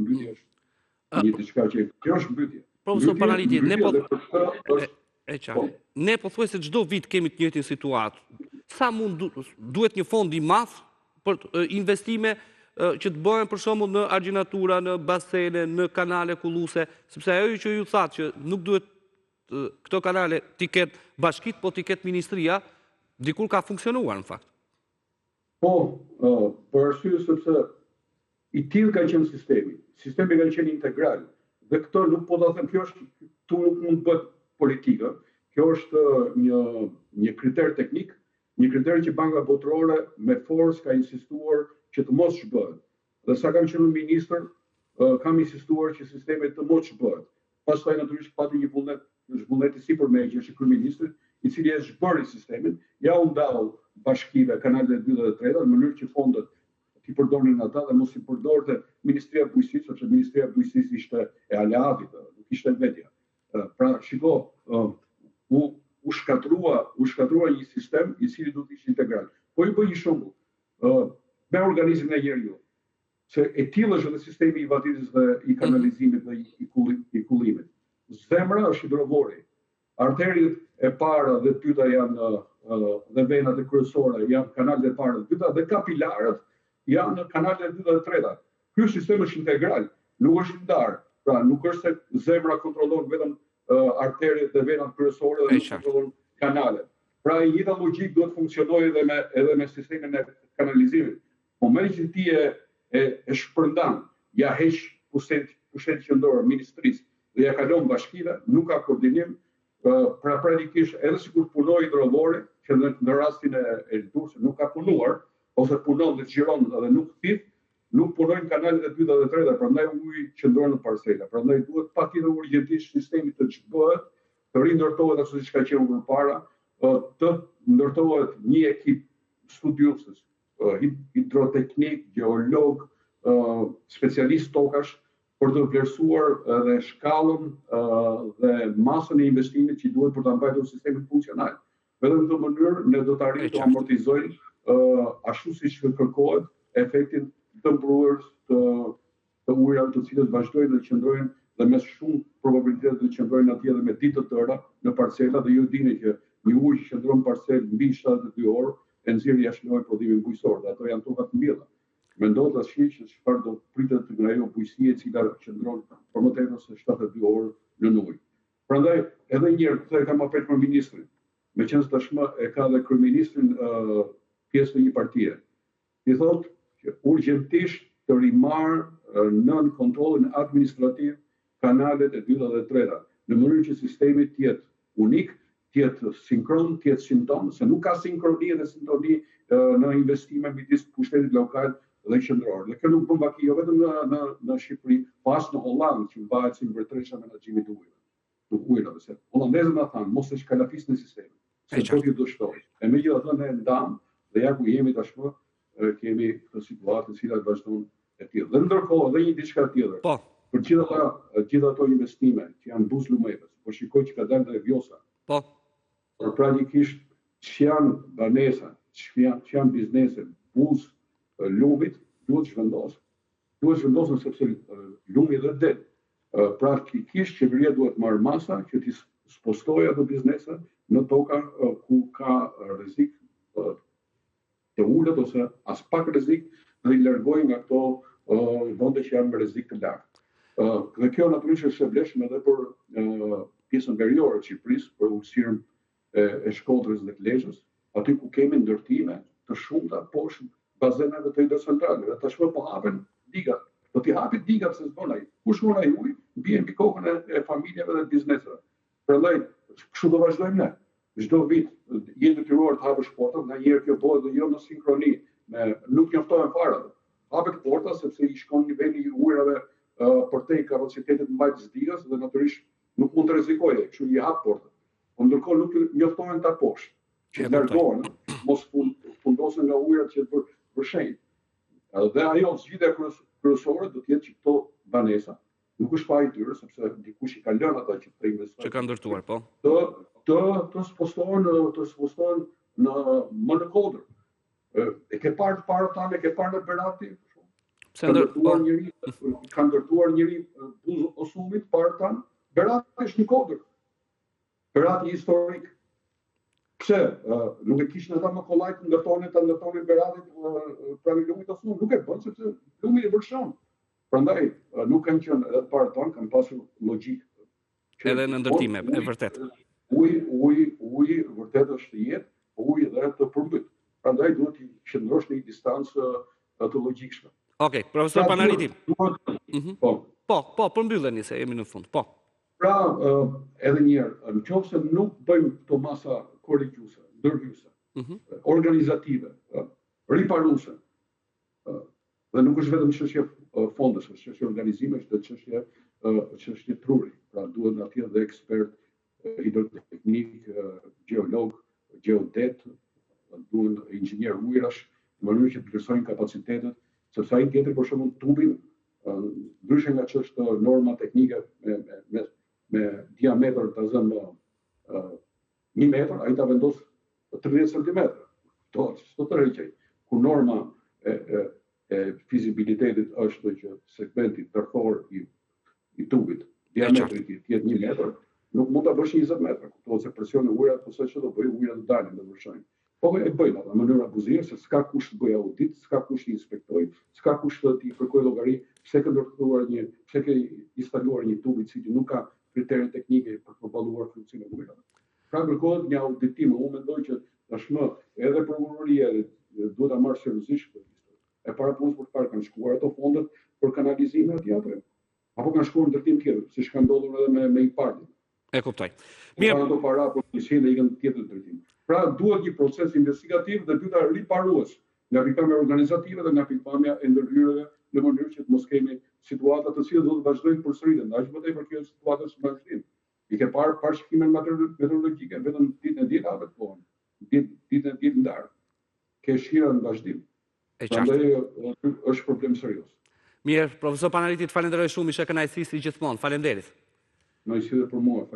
mbytje është një diçka që kjo është mbytje. Profesor Panaliti, ne pothuajse çdo vit kemi të njëjtin situatë. Sa mund duhet një fond i madh për investime që të bëhen për shembull në argjinatura, në basene, në kanale kulluese, sepse ajo që ju thatë që nuk duhet këto kanale t'i ketë bashkitë, po t'i ketë ministria, dikur ka funksionuar në fakt. Po, për arsye sepse i tillë ka qenë sistemi. Sistemi ka qenë integral. Dhe këto nuk po ta them, kjo është këtu nuk mund të bëhet politika. Kjo është një kriter teknik, një kriter që Banka Botërore me forcë ka insistuar që të mos shbëhet. Dhe sa kam qenë ministër, kam insistuar që sistemi të mos shbëhet. Pastaj natyrisht pati një zhvullneti sipër me që është kryeministri, i cili e zhbëri sistemin, ja u ndau bashkive, kanalet 2 dhe 3, në mënyrë që fondet t'i përdorin ata dhe mos i përdorte Ministria e Bujqësisë, sepse Ministria e Bujqësisë ishte e aleatit, nuk ishte vetja. Pra, shiko, u shkatrua një sistem i cili duhet ishte integral. Po i bëj një shembull, me organizmin e njeriut, se e tillë është edhe sistemi i vatitës dhe i kanalizimit dhe i kullimit. Zemra është hidrovori. Arteriet e para dhe dyta janë dhe venat e kryesore janë kanalet e para dhe dyta dhe kapilarët janë kanalet e dyta dhe treta. Ky sistem është integral, nuk është ndar. Pra nuk është se zemra kontrollon vetëm arteriet dhe venat kryesore dhe nuk kontrollon kanalet. Pra e njëjta logjik duhet funksionojë edhe me sistemin e kanalizimit. Momentin që ti e shpërndan, ja heq pushtetin qendror ministrisë dhe ja kalon bashkive, nuk ka koordinim. Pra praktikisht edhe sikur punoi hidrovori, që në rastin e Durrësit nuk ka punuar, ose punon dhe xhiron dhe nuk thith, nuk punojnë kanalet e dyta dhe treta, prandaj uji qëndron në parsela. Prandaj duhet patjetër urgjentisht sistemi të çbëhet, të rindërtohet ashtu siç ka qenë më parë, të ndërtohet një ekip studiuesës, hidroteknik, geolog, specialist tokash, për të vlerësuar edhe shkallën dhe masën e investimit që duhet për të mbajtur sistemin funksional. Vetëm në këtë mënyrë ne do të arrijmë të amortizojmë ashtu siç kërkohet efektin të mbruar të ujrave të cilët vazhdojnë dhe qëndrojnë dhe me shumë probabilitet të qëndrojnë atje edhe me ditë të tëra në parcela dhe ju dini që një ujë që qëndron në parcelë mbi 72 orë e nxjerr jashtë lloj prodhimi bujqësor, dhe ato janë toka të mbjella. Mendo të shih që çfarë do pritet nga ajo bujqësia e cila qëndron për më tepër se 72 orë në ujë. Prandaj edhe një herë këtë kam apel për ministrin, meqenëse tashmë e ka dhe kryeministrin pjesë të një partie. I thotë që urgjentisht të rimarr nën kontrollin administrativ kanalet e dyta dhe treta, në mënyrë që sistemi të jetë unik, të jetë sinkron, të jetë sinton, se nuk ka sinkroni dhe sintoni në investime midis pushtetit lokal dhe qendror. Dhe kjo nuk bën vaki jo vetëm në Shqipëri, po as në Hollandë që mbahet si mbretëresha menaxhimit të ujit. Të ujrave, se holandezët na thanë mos e shkalafisni sistemin. Se do t'ju dështoj. E megjithatë ne ndam dhe ja ku jemi tashmë kemi këtë situatë e cila vazhdon e tillë. Dhe ndërkohë edhe një diçka tjetër. Po. Për gjithë ato investime që janë buz lumeve, po shikoj që ka dalë dhe Vjosa. Po. Por praktikisht që janë banesa, që janë biznese, buz lumit, duhet zhvendosen. Duhet zhvendosen sepse lumi dhe det. Praktikisht qeveria duhet marrë masa që t'i spostojë ato biznese në toka ku ka rrezik të ulët ose as pak rrezik dhe i largojnë nga këto vende që janë me rrezik të lartë. Dhe kjo natyrisht është e vlefshme edhe për pjesën veriore të Shqipërisë, për ulësirën e Shkodrës dhe të Lezhës, aty ku kemi ndërtime të shumta poshtë bazeneve të hidrocentraleve. Tashmë po hapen digat. Do t'i hapit digat se s'bën ai. Ku shkon ai ujë, bie mbi kokën e familjeve dhe bizneseve. Prandaj, kështu do vazhdojmë ne. Çdo vit jenë detyruar të hapësh portat, ndonjëherë kjo bëhet dhe jo në sinkroni, nuk njoftohen fare. Hapet porta sepse i shkon niveli i ujrave përtej kapacitetit mbajtjes digës dhe natyrisht nuk mund të rrezikojë, kështu i hap portat. Po ndërkohë nuk njoftohen ta poshtë, që largohen, mos fundosen nga ujrat që për shenjë. Dhe ajo zgjidhja kryesore do të jetë që këto banesa, nuk është pa i tyre, sepse dikush i ka lënë ata që të investojnë. Që ka ndërtuar, po. Të spostohen më në Kodër. E ke parë para tanë, e ke parë në Berati? Se ndërtuar njëri buzë Osumit, Partan, Berati është një kodër. Berati historik. Pse? Nuk e kishin ata më kollaj të ndërtonin Beratit pranë lumit Osumit. Nuk e bën sepse lumi i vërshon. Prandaj nuk kanë qenë edhe Partan, kanë pasur logjik. Edhe në ndërtime, e vërtet. Uji vërtet është jetë, uji edhe të përmbyt. Prandaj duhet të qëndrosh në një distancë të logjikshme. Okej, profesor Panariti. Po, përmbylleni se jemi në fund. Po. Pra, edhe njerë, në qoftë se nuk bëjmë këto masa korrigjuese, ndërhyjse, organizative, riparuese, dhe nuk është vetëm çështje fondesh, është çështje organizime, është çështje truri. Pra, duhet atje dhe ekspert hidroteknik, geolog, geodet, duhen inxhinier ujrash, në mënyrë që të plotësojnë kapacitetet, sepse ai tjetër për shembull tubin, ndryshe nga që është norma teknike me diametër të zënë 1 metër, ai ta vendos 30 cm. Çdo të rreqej. Ku norma e fizibilitetit është që segmenti tërthor i tubit, diametri i tij jetë 1 metër, nuk mund ta bësh 20 metra. Kuptohet se presioni ujërat ose çdo bëj ujërat dalin dhe vërshojnë. Po e bëjnë ata në mënyrë abuzive, se s'ka kusht të bëj audit, s'ka kusht të inspektoj, s'ka kusht të i kërkoj llogari, pse ke instaluar një tub i cili nuk ka kritere teknike për të përballuar funksionin e ujërat. Pra kërkohet një auditim, unë mendoj që tashmë edhe prokuroria duhet ta marrë seriozisht këtë. E parapunës për parë kanë shkuar ato fondet për kanalizime atje apo? Apo kanë shkuar në ndërtim tjetër, siç ka ndodhur edhe me IPARD-in. E kuptoj. Mirë, ato para policisë dhe ikën tjetër ndërtim. Pra duhet një proces investigativ dhe dyta riparues nga pikpamja organizative dhe nga pikpamja e ndërhyrjeve në mënyrë që të mos kemi situata të cilat do të vazhdojnë përsëriten. Aq më tepër kjo situatë është vazhdim. I ke parë parashikimin meteorologjike vetëm ditën e ditë apo të kohën. Ditën e ditë ndar. Ke shira në vazhdim. Prandaj është problem serioz. Mirë, profesor Panariti, të falenderoj shumë, ishe kënaqësi si gjithmonë. Faleminderit. Kënaqësi edhe për mua.